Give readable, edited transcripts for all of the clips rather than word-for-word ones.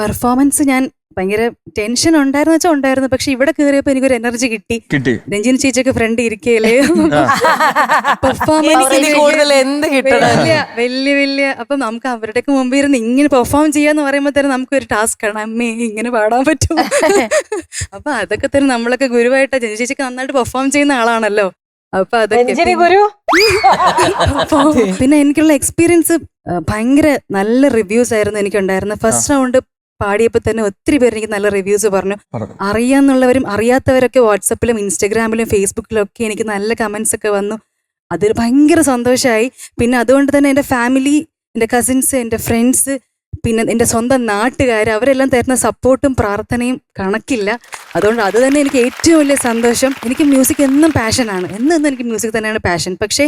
Performance ഞാൻ ഭയങ്കര tension ഉണ്ടായിരുന്നു വെച്ചാൽ ഉണ്ടായിരുന്നു. പക്ഷെ ഇവിടെ കയറിയപ്പോ എനിക്കൊരു എനർജി കിട്ടി. രഞ്ജിനി ചേച്ചിയൊക്കെ ഫ്രണ്ട് ഇരിക്കല്ലേ പെർഫോമൻസ് വലിയ അപ്പൊ നമുക്ക് അവരുടെയൊക്കെ മുമ്പ് ഇരുന്ന് ഇങ്ങനെ പെർഫോം ചെയ്യാന്ന് പറയുമ്പോ തന്നെ നമുക്കൊരു ടാസ്ക് ആണ്. അമ്മേ ഇങ്ങനെ പാടാൻ പറ്റും. അപ്പൊ അതൊക്കെ തന്നെ നമ്മളൊക്കെ ഗുരുവായിട്ടാ. രഞ്ജിനി ചേച്ചിക്ക് നന്നായിട്ട് പെർഫോം ചെയ്യുന്ന ആളാണല്ലോ. അപ്പൊ അതൊക്കെ പിന്നെ എനിക്കുള്ള എക്സ്പീരിയൻസ് ഭയങ്കര നല്ല റിവ്യൂസ് ആയിരുന്നു എനിക്കുണ്ടായിരുന്നത്. ഫസ്റ്റ് റൗണ്ട് പാടിയപ്പോൾ തന്നെ ഒത്തിരി പേര് എനിക്ക് നല്ല റിവ്യൂസ് പറഞ്ഞു. അറിയാന്നുള്ളവരും അറിയാത്തവരൊക്കെ വാട്സപ്പിലും ഇൻസ്റ്റഗ്രാമിലും ഫേസ്ബുക്കിലും ഒക്കെ എനിക്ക് നല്ല കമന്റ്സ് ഒക്കെ വന്നു. അതൊരു ഭയങ്കര സന്തോഷമായി. പിന്നെ അതുകൊണ്ട് തന്നെ എൻ്റെ ഫാമിലി, എൻ്റെ കസിൻസ്, എൻ്റെ ഫ്രണ്ട്സ്, പിന്നെ എൻ്റെ സ്വന്തം നാട്ടുകാർ, അവരെല്ലാം തരുന്ന സപ്പോർട്ടും പ്രാർത്ഥനയും കണക്കില്ല. അതുകൊണ്ട് അത് തന്നെ എനിക്ക് ഏറ്റവും വലിയ സന്തോഷം. എനിക്ക് മ്യൂസിക് എന്നും പാഷനാണ്, എന്നും എനിക്ക് മ്യൂസിക് തന്നെയാണ് പാഷൻ. പക്ഷേ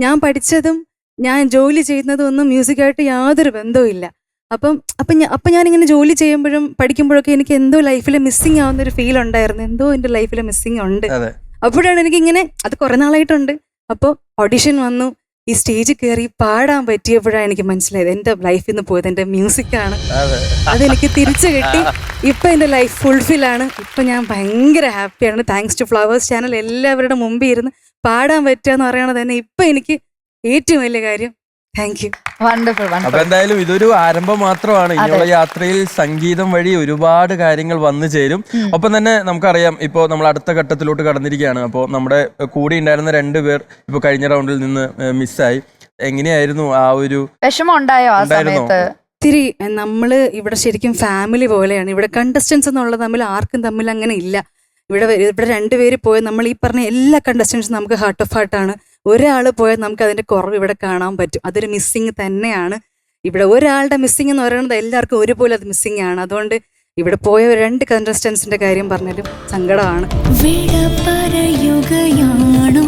ഞാൻ പഠിച്ചതും ഞാൻ ജോലി ചെയ്യുന്നതും ഒന്നും മ്യൂസിക്കായിട്ട് യാതൊരു ബന്ധവും ഇല്ല. അപ്പം ഞാനിങ്ങനെ ജോലി ചെയ്യുമ്പോഴും പഠിക്കുമ്പോഴൊക്കെ എനിക്ക് എന്തോ ലൈഫിൽ മിസ്സിങ് ആവുന്ന ഒരു ഫീൽ ഉണ്ടായിരുന്നു. എന്തോ എൻ്റെ ലൈഫിൽ മിസ്സിങ് ഉണ്ട്. അപ്പോഴാണ് എനിക്കിങ്ങനെ, അത് കുറെ നാളായിട്ടുണ്ട്. അപ്പോൾ ഓഡിഷൻ വന്നു, ഈ സ്റ്റേജിൽ കയറി പാടാൻ പറ്റിയപ്പോഴാണ് എനിക്ക് മനസ്സിലായത് എൻ്റെ ലൈഫിൽ നിന്ന് പോയത് എൻ്റെ മ്യൂസിക്കാണ്. അതെനിക്ക് തിരിച്ചു കിട്ടി. ഇപ്പം എൻ്റെ ലൈഫ് ഫുൾഫില്ലാണ്. ഇപ്പം ഞാൻ ഭയങ്കര ഹാപ്പിയാണ്. Thanks to flowers channel. എല്ലാവരുടെ മുമ്പിൽ ഇരുന്ന് പാടാൻ പറ്റുക എന്ന് പറയണത് തന്നെ ഇപ്പം എനിക്ക് ഏറ്റവും വലിയ കാര്യം. Thank you. വണ്ടർഫുൾ. അപ്പൊ എന്തായാലും ഇതൊരു ആരംഭം മാത്രമാണ്. ഇനിയുള്ള യാത്രയിൽ സംഗീതം വഴി ഒരുപാട് കാര്യങ്ങൾ വന്നു ചേരും. ഒപ്പം തന്നെ നമുക്കറിയാം, ഇപ്പോൾ നമ്മൾ അടുത്ത ഘട്ടത്തിലോട്ട് കടന്നിരിക്കുകയാണ്. അപ്പോൾ നമ്മുടെ കൂടെ ഉണ്ടായിരുന്ന 2 പേർ ഇപ്പോൾ കഴിഞ്ഞ റൗണ്ടിൽ നിന്ന് മിസ്സായി. എങ്ങനെയായിരുന്നു ആ ഒരു വിഷമം ഉണ്ടായോ ആ സമയത്ത്? ഒത്തിരി നമ്മള് ഇവിടെ ശരിക്കും ഫാമിലി പോലെയാണ്. ഇവിടെ കണ്ടസ്റ്റൻസ് എന്നുള്ളത് ആർക്കും തമ്മിൽ അങ്ങനെ ഇല്ല. ഇവിടെ 2 പേര് പോയാൽ നമ്മൾ ഈ പറഞ്ഞ എല്ലാ കണ്ടസ്റ്റൻസും നമുക്ക് ഹാർട്ട് ഓഫ് ഹാർട്ടാണ്. ഒരാൾ പോയാൽ നമുക്ക് അതിന്റെ കുറവ് ഇവിടെ കാണാൻ പറ്റും. അതൊരു മിസ്സിങ് തന്നെയാണ്. ഇവിടെ ഒരാളുടെ മിസ്സിങ് എന്ന് പറയുന്നത് എല്ലാവർക്കും ഒരുപോലെ അത് മിസ്സിങ് ആണ്. അതുകൊണ്ട് ഇവിടെ പോയ 2 കണ്ടസ്റ്റൻസിന്റെ കാര്യം പറഞ്ഞാലും സങ്കടമാണ്. വിട പറയുകയാണോ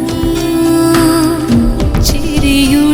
ചിരിയു